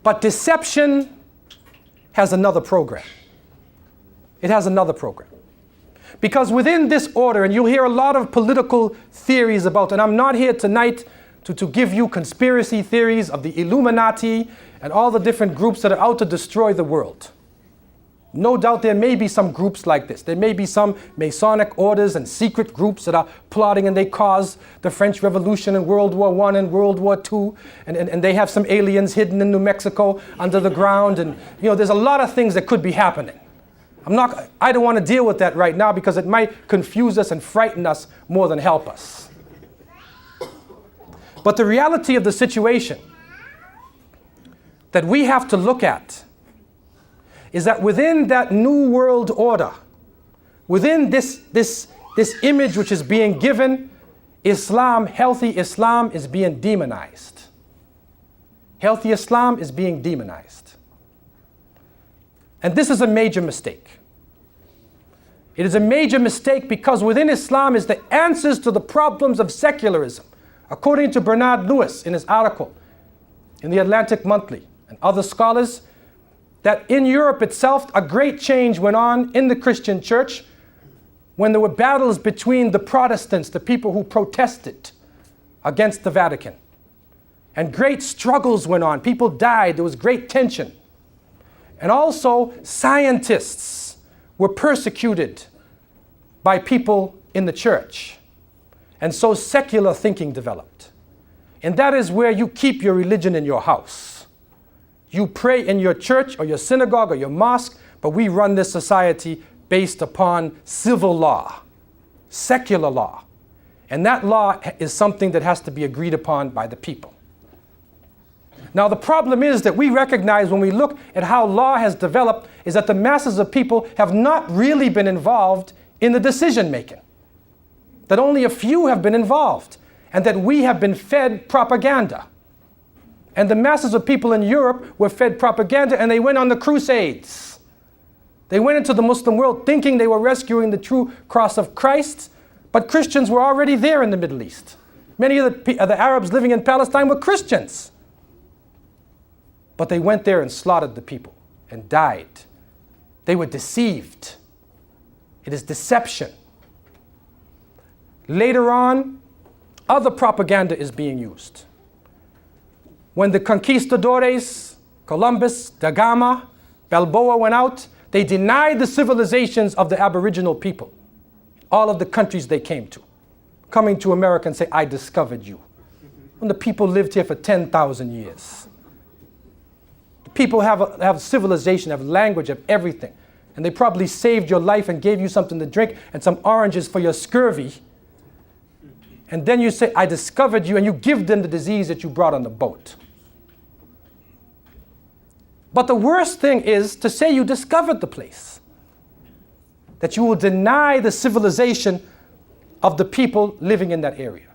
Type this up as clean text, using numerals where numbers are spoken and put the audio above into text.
But deception has another program. It has another program. Because within this order, and you'll hear a lot of political theories about, and I'm not here tonight to give you conspiracy theories of the Illuminati and all the different groups that are out to destroy the world. No doubt there may be some groups like this. There may be some Masonic orders and secret groups that are plotting, and they caused the French Revolution and World War I and World War II. And they have some aliens hidden in New Mexico under the ground. And there's a lot of things that could be happening. I don't want to deal with that right now because it might confuse us and frighten us more than help us. But the reality of the situation that we have to look at is that within that new world order, within this image which is being given, Islam, healthy Islam, is being demonized. Healthy Islam is being demonized. And this is a major mistake. It is a major mistake because within Islam is the answers to the problems of secularism. According to Bernard Lewis in his article in the Atlantic Monthly and other scholars, that in Europe itself, a great change went on in the Christian church when there were battles between the Protestants, the people who protested against the Vatican. And great struggles went on. People died. There was great tension. And also, scientists were persecuted by people in the church. And so secular thinking developed. And that is where you keep your religion in your house. You pray in your church or your synagogue or your mosque, but we run this society based upon civil law, secular law. And that law is something that has to be agreed upon by the people. Now the problem is that we recognize when we look at how law has developed is that the masses of people have not really been involved in the decision making. That only a few have been involved, and that we have been fed propaganda. And the masses of people in Europe were fed propaganda, and they went on the Crusades. They went into the Muslim world thinking they were rescuing the true cross of Christ, but Christians were already there in the Middle East. Many of the Arabs living in Palestine were Christians. But they went there and slaughtered the people and died. They were deceived. It is deception. Later on, other propaganda is being used. When the conquistadores, Columbus, da Gama, Balboa went out, they denied the civilizations of the Aboriginal people, all of the countries they came to. Coming to America and say, I discovered you. When the people lived here for 10,000 years. The people have civilization, have language, have everything. And they probably saved your life and gave you something to drink and some oranges for your scurvy. And then you say, I discovered you, and you give them the disease that you brought on the boat. But the worst thing is to say you discovered the place. That you will deny the civilization of the people living in that area.